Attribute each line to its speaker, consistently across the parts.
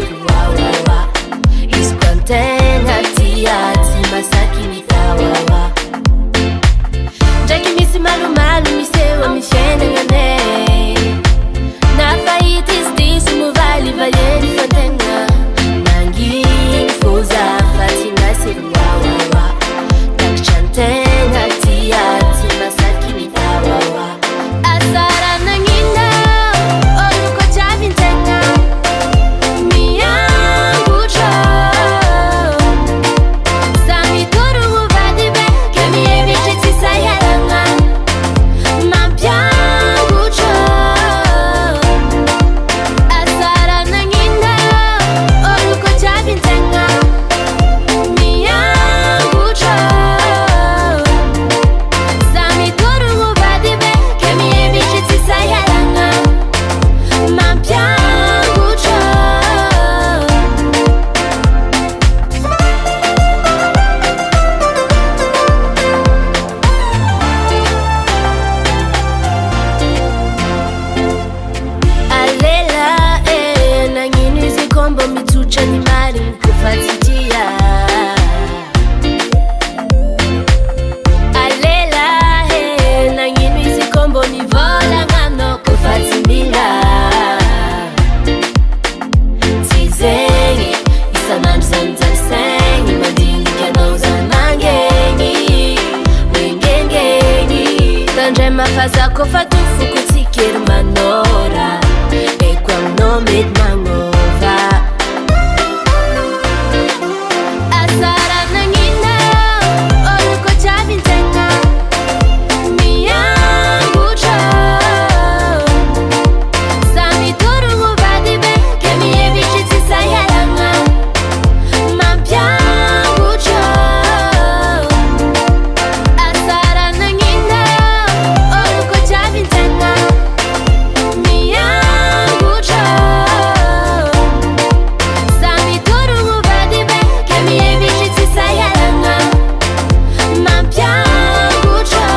Speaker 1: wawa iskwantena tiati masaki mitawawa Jackie misi malu malu misewa mishene ngane Na faitis disu muvali valeni fontenga Nangi fuza fatina siru wawa Nakchantena tiati masaki mitawawa Asara nangina oluko chavintenga Miangotro Sami turu muvadibe Kemi eviche tisayaranga Mampiangotro Asara nangina oluko chavintenga Miangotro Sami turu muvadibe Kemi eviche tisayaranga Mampiangotro Alela nangini zikombo mitucha ni mari mkufatitia Alela nangini zikombo mivola ngano kufatimila Tizengi isaman santansengi madini kanauza nangengi Wengengengi Tandre mafasa kofatufu kutikir manora Ekwa mnomit mangova Asara nangina oluko chavintenga Miangotro Sami turu muvadibe Kemi eviche tisayaranga Mampiangotro Asara nangina oluko chavintenga Miangotro Sami turu muvadibe Kemi eviche tisayaranga Mampiangotro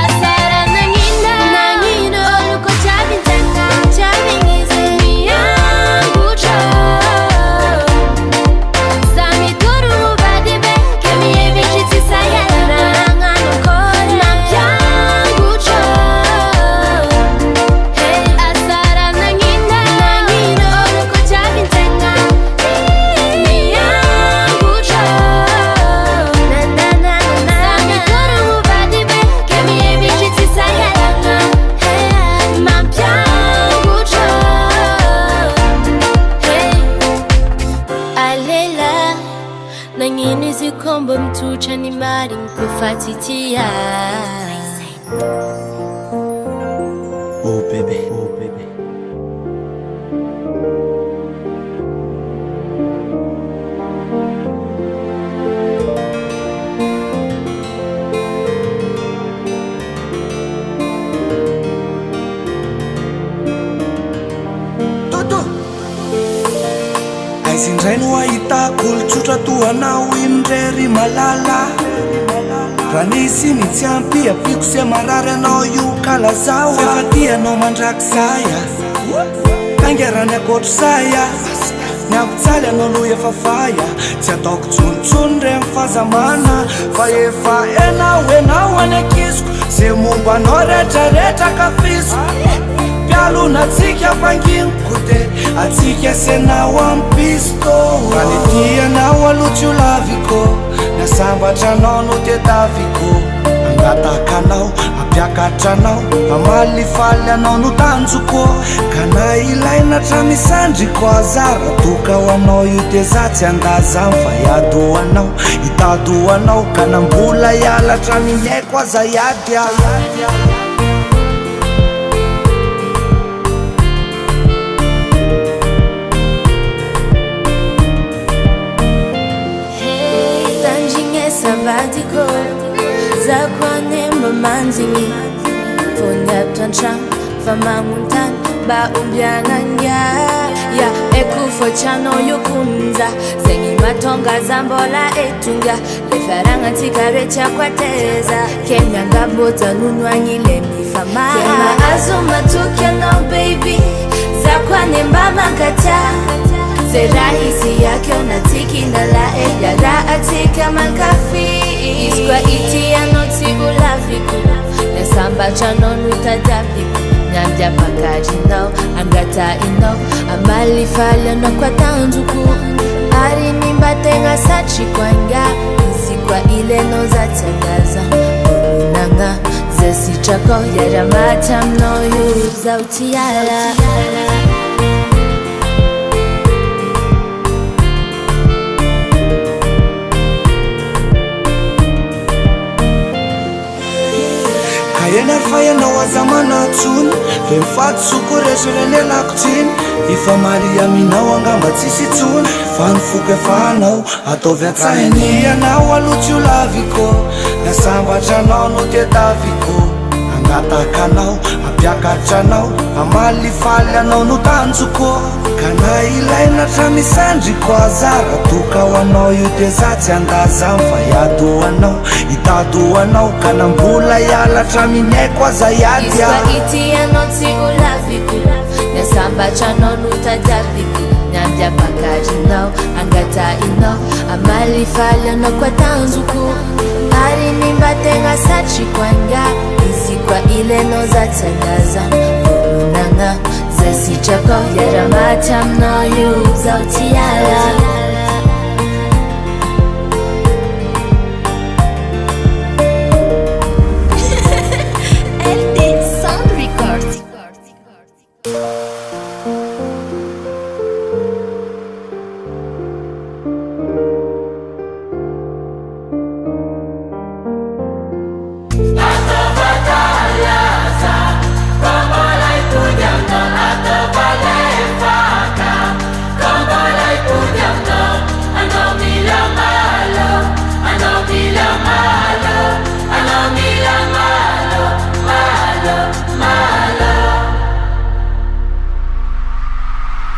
Speaker 1: Asara nangina oluko chavintenga Chavingize Miangotro Sami turu muvadibe Kemi eviche tisayaranga Mampiangotro Asara nangina oluko chavintenga Miangotro Sami turu muvadibe Kemi eviche tisayaranga Mampiangotro Alela nangini zikombo mtucha ni mari mkufatitia
Speaker 2: Oh baby, oh baby.
Speaker 3: Toto Aisindrainy wahitako olotsotra toa anao indrery malala Raha nisy ny tsy ampy ampiko sy marary anao io kalazao Efa tianao mandraky saya Tangerany akoatro saya Ny ampitsaly anao lo efa faya Tsy ataoko tsonontsony re mifazamana Fa efa enao any akiziko Zay momba anao retraretra kafiso Pialona tsika mpanginiko de Atsika senao ampisto Raha ny tianao aloha tsy ho laviko Nasambatra anao no tetaviko Angataka anao, ampiakatra anao Amalifaly anao no tanjoko Ka na ilaina tramisandriko azara Toka ho anao io de za tsy andaza Fa hiado anao, hitado anao Ka nambola hialatra mineko aza hiady
Speaker 1: mandiko zakwane mamanzingi fonyaptanchan famanguntan ba umbyanganya ya ekufo chano yukunza zengi matonga zambola etunga lefaranga tikarecha kwateza kenya ngabota nunwanyile mifama kema azuma tukya no baby zakwane mbamangata zerahisi yake unatiki ndala yara atika makafi iskwa iti ya noti ulafiku nesamba chano nutadapiku nyanja pakaji no angata ino amali falya no kwa tanzuku ari nimbatenga sachi kwanga isikwa ile no zatangaza nanga zesi chako yara matam no yu zautiala
Speaker 3: Yenar fayana wazamana tun Femfat sukure shirene laktin Ifa Maria minawanga Tsisy tun Fan fuke fanao Atovya tsaheni yanao alutu laviko Nasamba chanao no tetaviko Angata kanao apiaka chanao Amali falya nao no tanzuko Kana ilaina tramisandri kwa zara Tuka wanao yutezati andaza mfayadu wanao Itadu wanao kana mbula yala tramine kwa zayadia
Speaker 1: Iskwa iti ya noti ulafiku Nesamba chano nutadapiku Nyanja pakaji nao angata ino Amali falya no kwa tanzuku Ari nimbatenga sachi kwanga Isikwa ile no zatangaza Nanga zesi chako yara matam no yu zautiala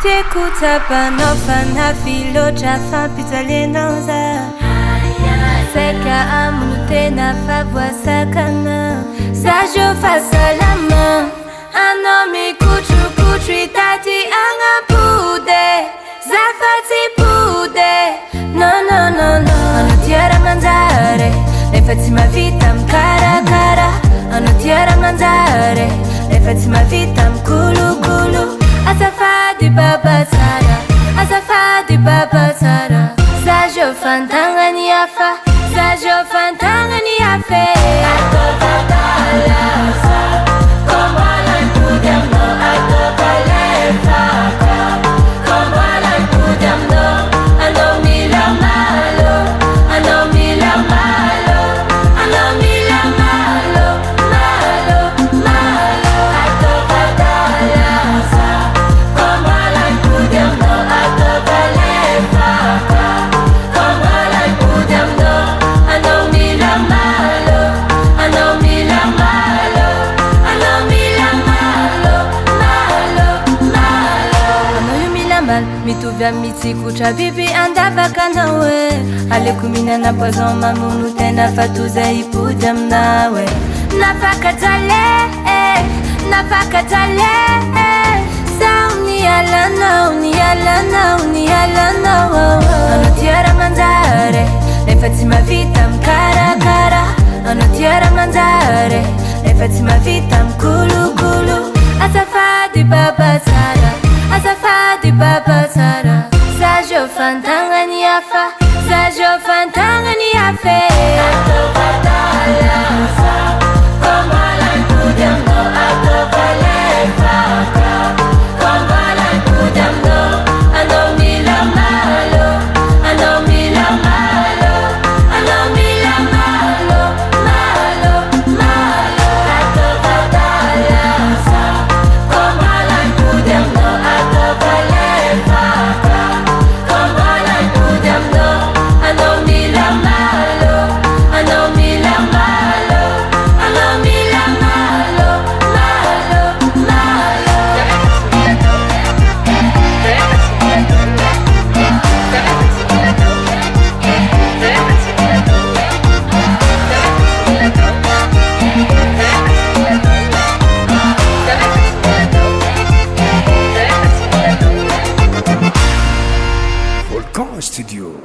Speaker 4: T'écoutes no fana filo chafa pitale nauza Seka amute na favoi sakana Sajo fasalama Anomi kuchu kuchu itati anga pude Zafati pude No no no no Ano tiara manzare Lefati ma vita mkara kara Ano tiara manzare Lefati ma vita mkulu kulu Azafadi baba Sara, Azafadi baba Sara. Sajo fantanga ni afa, Sajo fantanga ni afe. Atobadalasa, como la impudemno, atobalefaka, como la impudemno, anomila malo, anomila malo, anomila malo, malo, malo. Atobadalasa. Mituvya mitiku cha bibi andavaka nawe Alikumina na poison mamunu tena fatuza ipudam nawe Nafakatale, nafakatale Sa unialana, unialana, unialana Ano tiara manzare, lefati ma vita mkara kara Ano tiara manzare, lefati ma vita mkulu kulu Azafadi baba Sara Azafadi baba Sara Sajo fantanga ni afa Sajo fantanga ni afe Atobadalasa Como la impudemno Atobalefaka Como la impudemno Anomila malo Anomila malo Anomila malo Malo, malo Atobadalasa Como la impudemno Como la impudemno, anomila malo,
Speaker 3: Volcan Studio.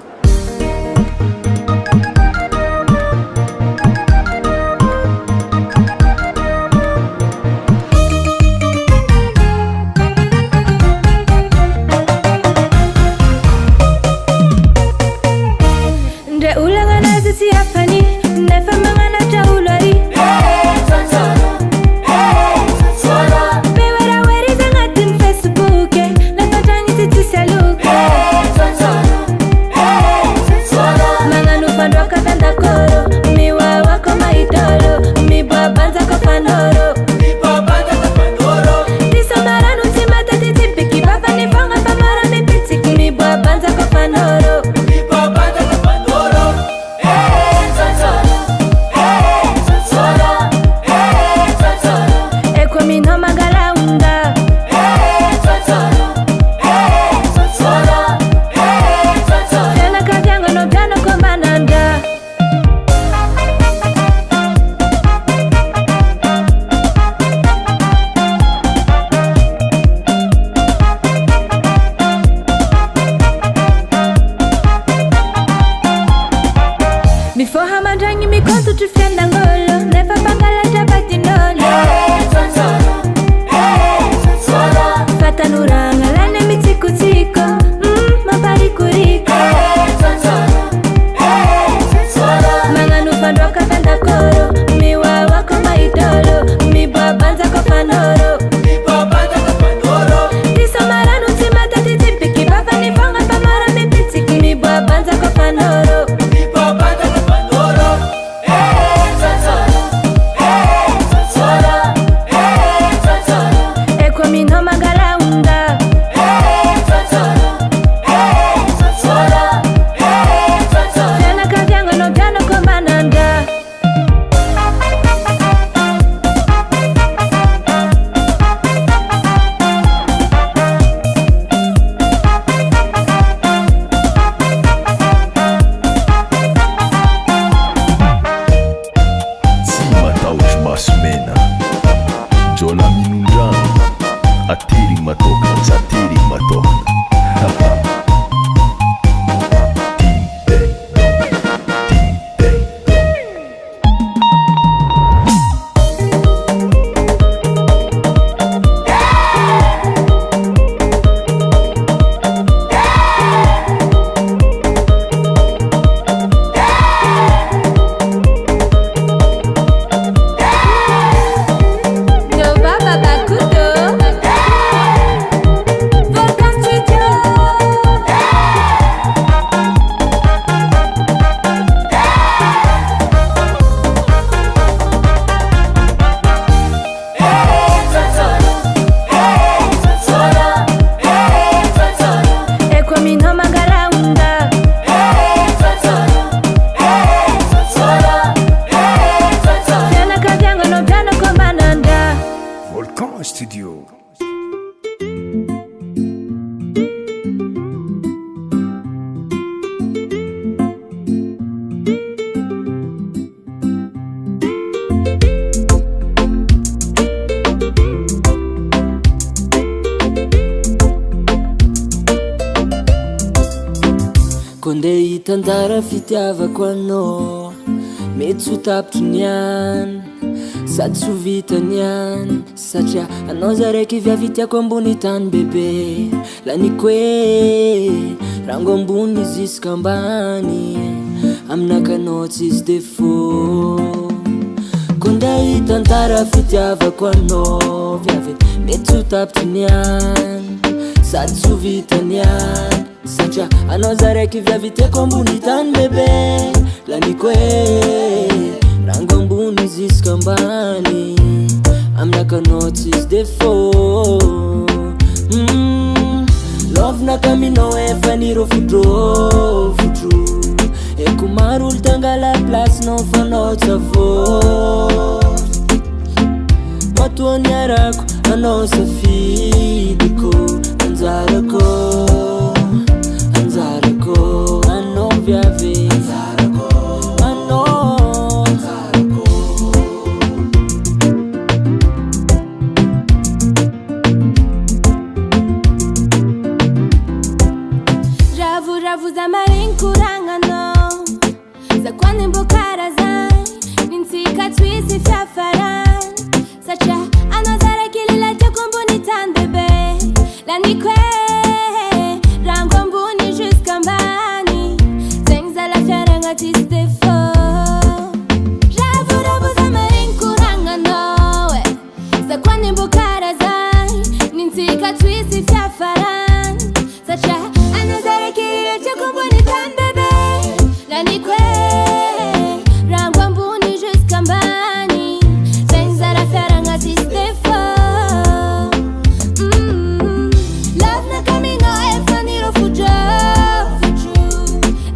Speaker 5: Konde itandara fitiavako anao mety tsy ho tapitry niany sady tsy ho vitany any satria anao zaraiky viavitiako ambony tany bebe laniko hoe rango ambony jusque ambany aminakanao tsisy défaut. Konde itandara fitiavako anao viavy mety tsy ho tapitry niany sady tsy ho vitany any satria anao zaraiky viavitiako ambony tany bebe laniko hoe rango ambony jusque ambany aminakanao tsisy défaut. Lovnaka aminao efa nirovodrovotro eko maro olo tangala placenao fanao tsavô matoa niarako anao safidiko anjarako anao viavy anao
Speaker 1: Ravuravuza marinkurangano zakwani mbokarazan ninsika Tsisy fiafaran sacha anozara kilila chakumbuni tandebe lanikwe rangwambuni jusqu'en bani zengza la fiaranga tis défaut ravuravuza marinkurangano zakwani mbokarazan ninsika Tsisy fiafaran sacha anozara kilila chakumbuni tandebe lanikwe rangwambuni jusqu'en bani zengza la fiaranga tis défaut love na camino e faniro fujo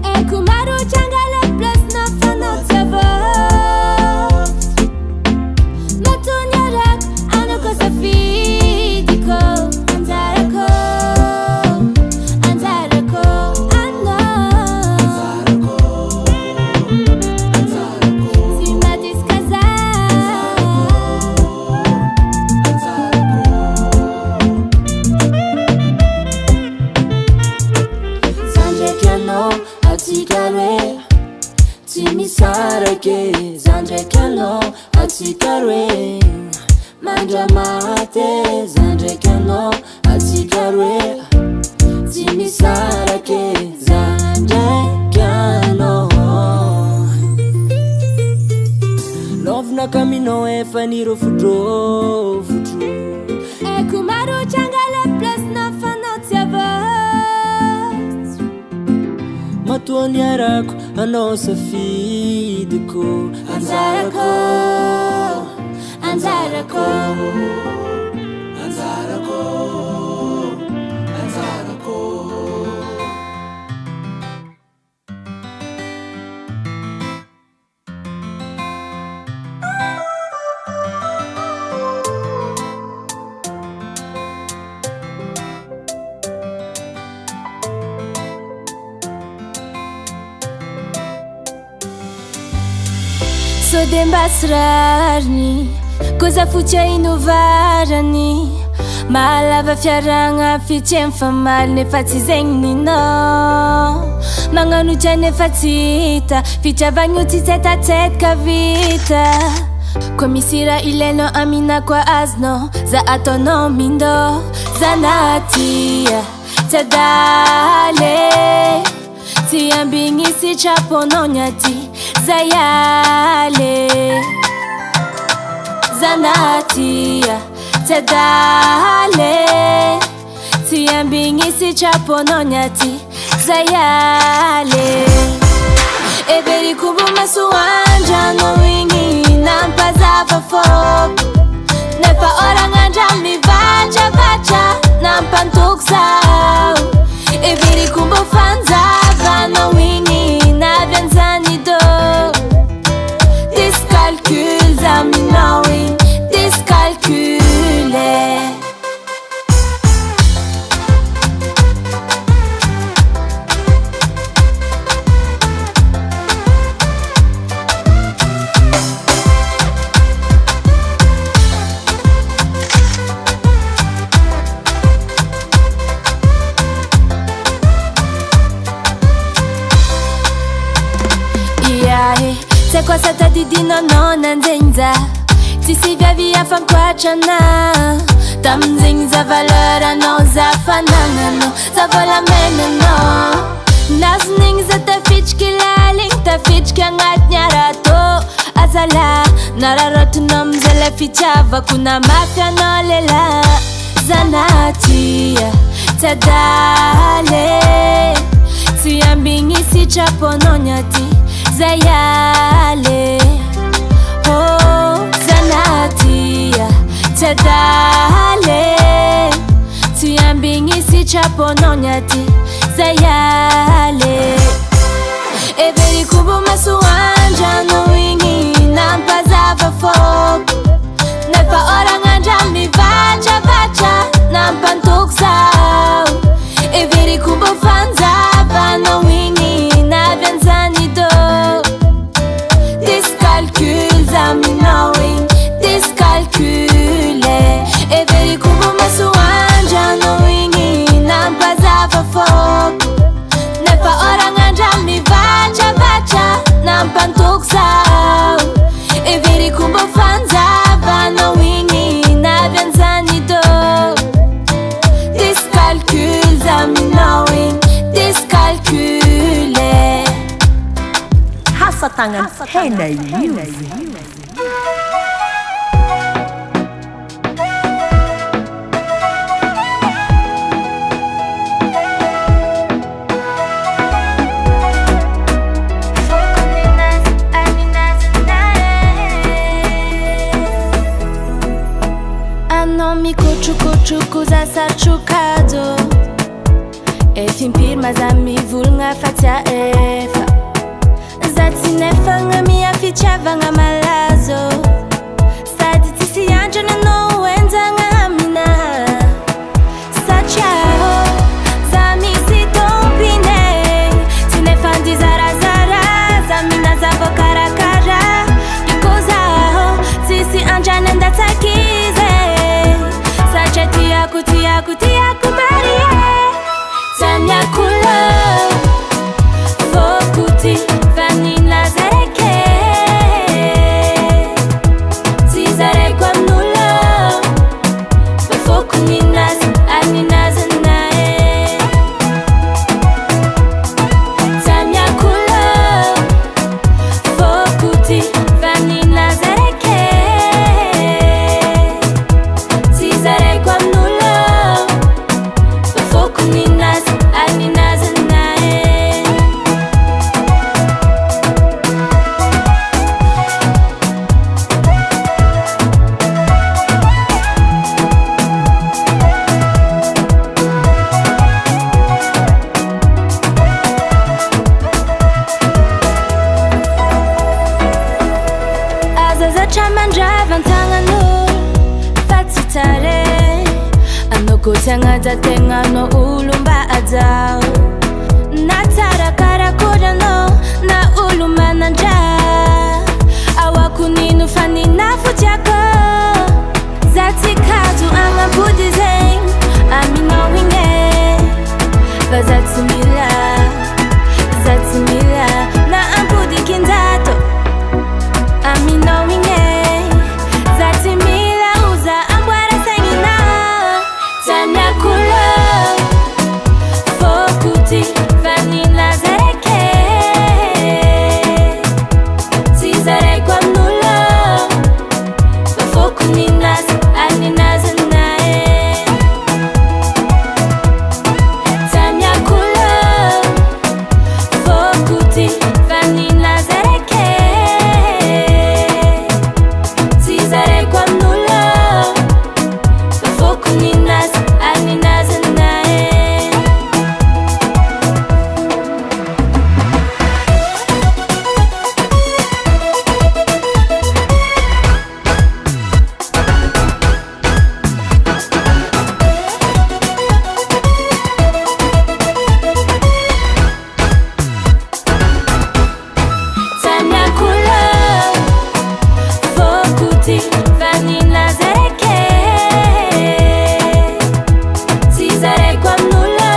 Speaker 1: e kumaru changala plus na fano tsavo notunyarak anoko safidiko anzarako
Speaker 5: Sarake zandre kano atikarwe manja mate zandre kano atikarwe timi sarake zandre kano love na camino e faniro futro
Speaker 1: e kumaru changala plus na fanotiava
Speaker 5: matuani arako anao safidiko
Speaker 1: anzarako anzarako
Speaker 3: anzarako anzarako
Speaker 1: Sode mbasirarny koza fotsy inovarany mahalava fiaragna fitsy mifamaly nefa tsy zegny ninao magnanotra nefa tsy hita fitiavagno tsy tsetatsetka vita koa misy raha ilainao amina koa azonao za ataonao mindao zanatia tsy adaly tsy ambigny sitraponao nyaty zayale zanatia tedale tiambingi sitraponao nyaty zayale everi kubu masuanja no wingi nampazava foko nefa oranganja mivacha vacha nampantokzao everi kubu fanzava no wingi navianzani do calcul zaminawi discalcule se kwa sata didino nonanzenza tisivavia fankwachana tamzenza valeur anao zafananano zavolamenano nazningza tafichkilaling tafichki agnaty arato azala nararotonomzala fitiava kuna mafianao lela zanatia tsadale tiambigny sitraponao nyaty zayale oh zanatia tadale tiambingi sitraponao nyaty zayale everi kubu masuanja no wingi nampazava foko nefa oranganja mivacha vacha nampantokzao everi kubu fanzava no wingi navianzani do discalcul zaminawi discalcule everi kubu masuanja no wingi nampazava foko
Speaker 6: Asatangan henna music.
Speaker 1: Mikotrokotroko za satrokado efa impiry maza mivolagna fa tsy aefa za tsy nefagna miafitiavagna malazo sady tsisy andrana anao enjagna aminaha satria za misy tompine tsy nefa andizarazara za minaza voakarakara iko zaho tsisy andrana andatsakize tiako Maria Tamiakula Fokuti Vanina Zareke Tizare kwa mnula Foku ninas Aninas nae Tamiakula Fokuti Vanina Zareke Tizare kwa mnula Ninas, aninas nae Azaza tramandravantagnan'olo fa tsy tare Anokosiagna tegna no olo mba ajao na tsara karakoranao na olo manandra awako nino fa ninafo tiako za tsy kajo agnambody zegny aminao igny fa za tsy mila na ambody kinjato aminao igny za tsy mila uza amboara saigninao Tamiakula Fokuti Vanina Zareke Tizare kwa mnula Foku ninas Aninas nae Tamiakula Fokuti Vanina Zareke Tizare kwa mnula Foku ninas Aninas nae Tamiakula Fokuti Vanina Zareke Tizare kwa mnula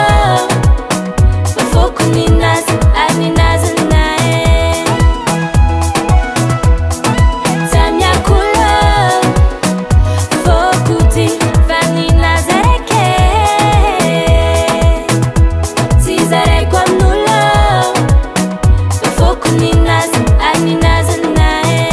Speaker 1: Foku ninas Aninas nae Tamiakula Fokuti Vanina Zareke Tizare kwa mnula Foku ninas Aninas nae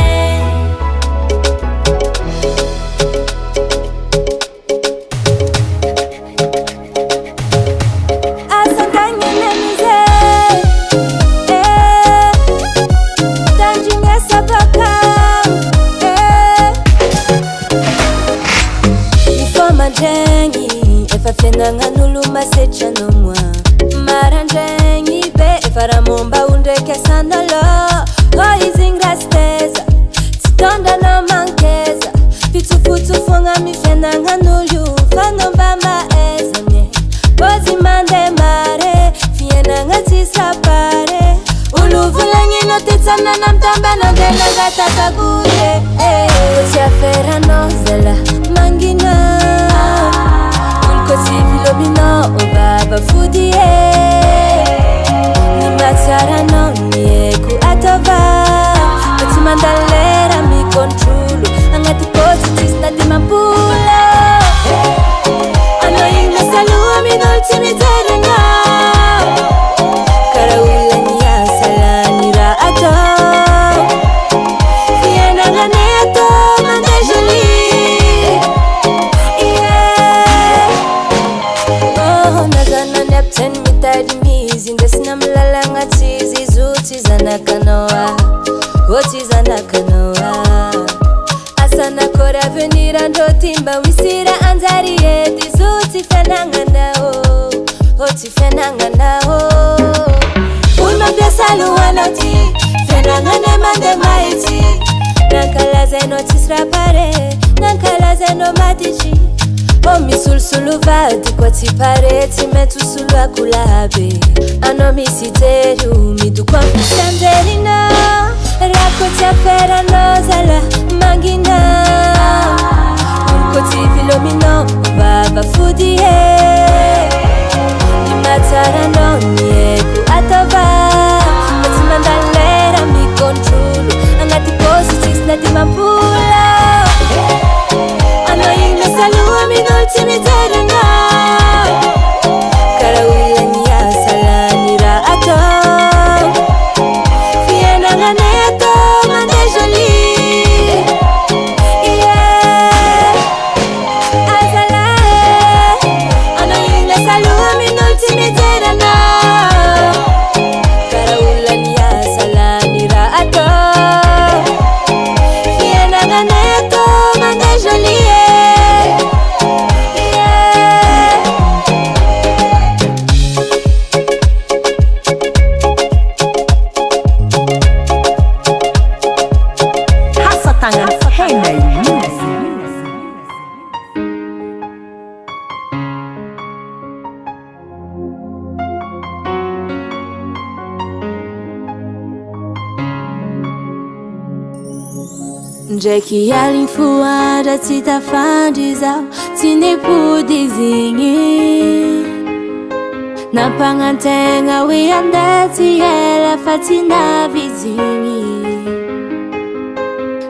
Speaker 1: Fianangan'olo masetra no moa marandraigny be efa raha momba ondraiky-asan'olo izy igny rasteza tsy tondranao mankeza fitsofotsofogna mi fianangan'olo fa no mba mahaizany pôzy mandeha mare fianagna tsisy rapare olo volagnino ty tsanana mitambana ndeha nangatakagoye tsy affaire anao zala mangina Kosi filomino obaba fudie Ni matsara no mieko atova Kati mandalera mi controlo Angati kosi tisna di mampula Ano ing nasalua mi dolci mi teranga Karaula ni asala nira ato malakanoa asana kora venir andro timba wisira anjarie Diso tifenanganao tifenanganao Ulma piasa luanoti fenangane mande maiti Nankalaze no tisrapare Nankalaze no matichi misulsulu vadi kwa tipare Timetu sulu akulabe Ano misiteru midu kwa mpishanderina Rako tiafera nozala mangina Ulko tivilomino baba fudie Imatara no nieku atova Matimandalera mi controlu Angati positis na dimambula Ano yung nasalua minultimidera na Karawila niya sala nira ato Fiena nga neto mande jolie Yeah Azala Ano yung nasalua minultimidera na Karawila niya sala nira ato Fiena nga neto mande jolie Ndraiky alinfoara tsy tafandry zao tsy nipodizigny Nampagnantegna hoe andeha tsy ela fa tsy navizigny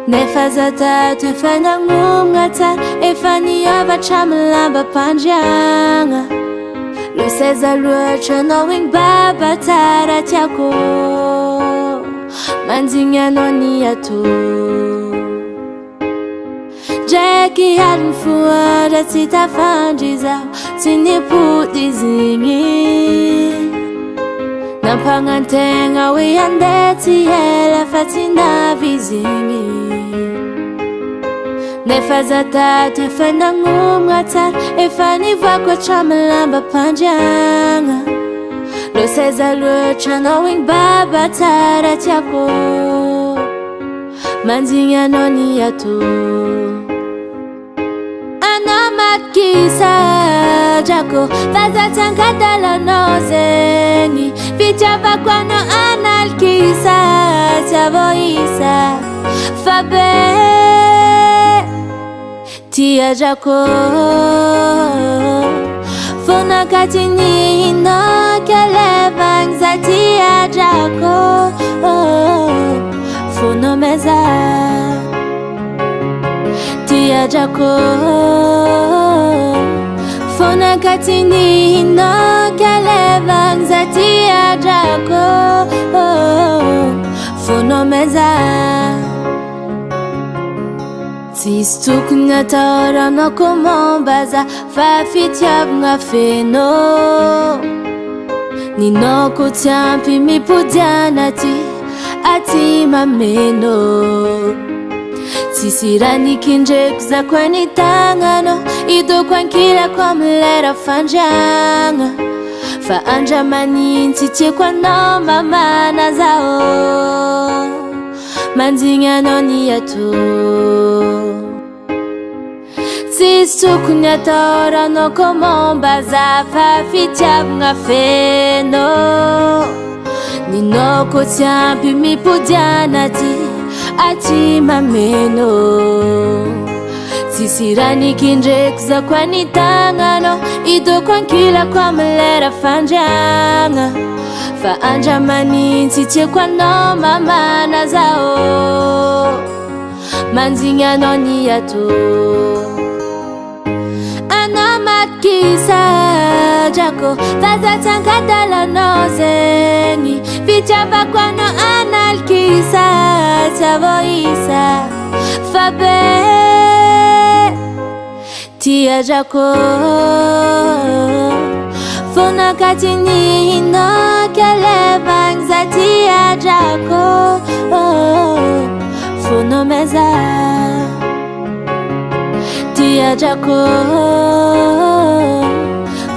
Speaker 1: Nefa za tato efa nagnomagna tsara efa niavatra amy lambam-pandriagna Lo seza loatra anao igny baba tsara tiako Mandigny anao ny ato Ndraiky alinfoara tsy tafandry zao tsy nipodizigny Nampagnantegna hoe andeha tsy ela fa tsy navizigny Nefa za tato efa nagnomagna tsara efa nivoako hatramy lambam-pandriagna Lo seza loatra anao igny baba tsara tiako Mandigny anao ny ato Anao matkisa drako Faza tsangadala zegny Fitiavako anao analkisa Tia voisa Fabe Tia drako Fonakatiny ino kelevagny za tia drako Ameza Tia drako Fonakatiny ino kelevagny za tia drako Ameza Tsisy tokony ataoranao komomba za fa fitiavagna feno Ninao ko tsy ampy mipodiana aty mameno Tsisy raha nikindreko za koa ny tagnanao Idoko ankilako amy lera fandriagna Fa andra manintsy tiako anao mamana zao Mandigny anao ny ato Tsisy tokony ataoranao komomba za fa fitiavagna feno Ninao ko tsy ampy mipodiana aty mameno Tsisy raha nikindreko za koa ny tagnanao Idoko ankilako amy lera fandriagna Fa andra manintsy tiako anao mamana zao Mandigny anao ny ato Anao matkisa drako Faza tsangadala zegny Fitiavako anao analkisa Tia voisa Fabe Tia drako Fonakatiny ino kelevagny za tia drako Fonao Ameza TY OE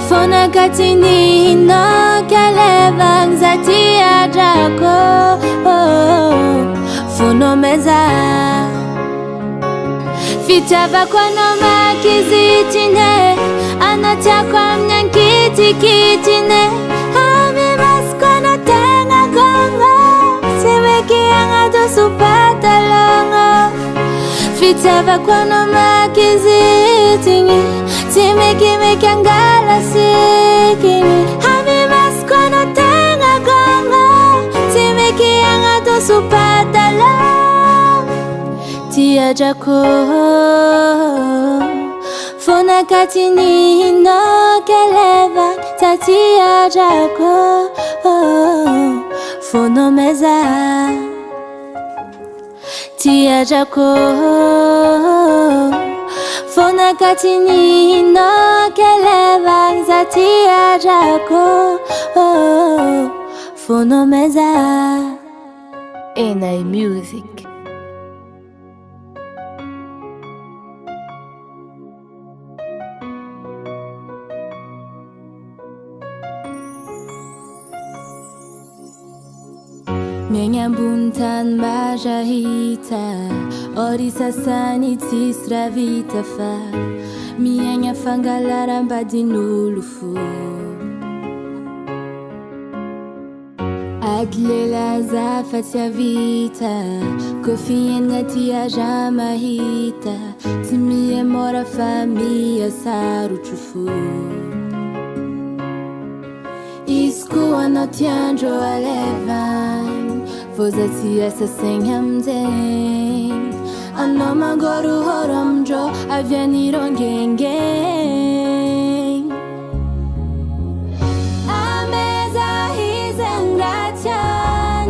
Speaker 1: Fona katini no kalevang za TY OE Fonao Ameza Fitava kwa no makizitine Anatia kwa mnyankiti-kitine Ami masko no tenga gongo Simeki anga dosu patalongo Fitava kwa no makizitine Simeki angala sikini Ami masko no tenga gongo Simeki anga dosu patalongo TY OE Fona katini no keleva ta TY OE Fonao Ameza TY OE Fona katini no keleva za TY OE Fonao Ameza musiques. Miangambuntan majahita Ori sasani tisra vita fa Mianga fangalara mbadinulu fu Aglela zafatia vita Kofien ngatia jamahita Timie mora famia saru chufu Isku anotianjo alevan Vozati essa sem hamden Anoma goru horamjo Avianiron gengeng Ameza hizengratian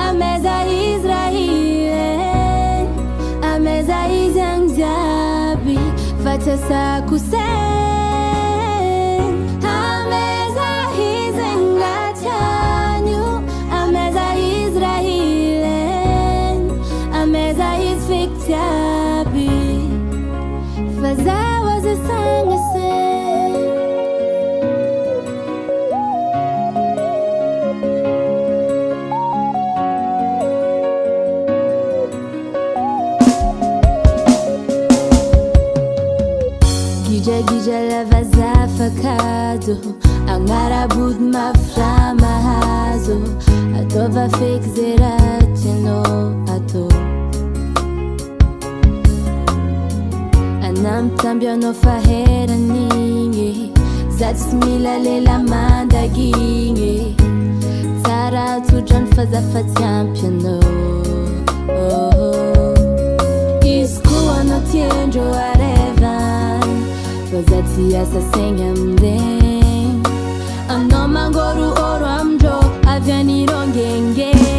Speaker 1: Ameza Israelen Ameza hizengzabi Fatasa kusen Cause I was a song to sing Gija lava zafakado Ang arabud maframa hazo Atova fake zeratino ato Namtambia no fahera ninge Zats Mila lela manda ginge Tara tu John faza fatiam piano Isku ano tienjo arevan Fazati asa sengam den Ano mangoru oro amjo Aviani rongenge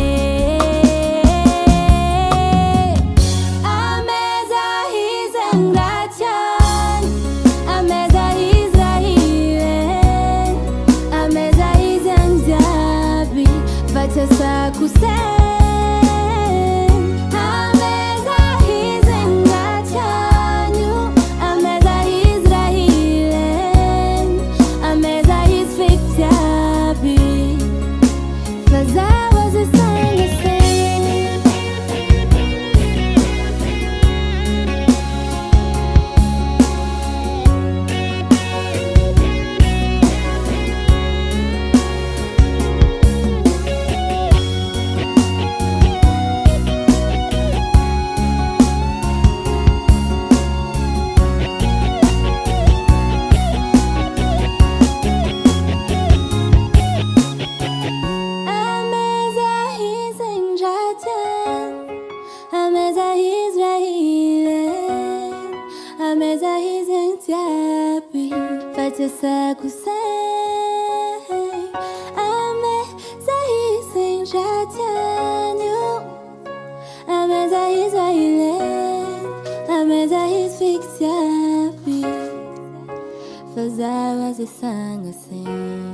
Speaker 1: Cause I was a song I sing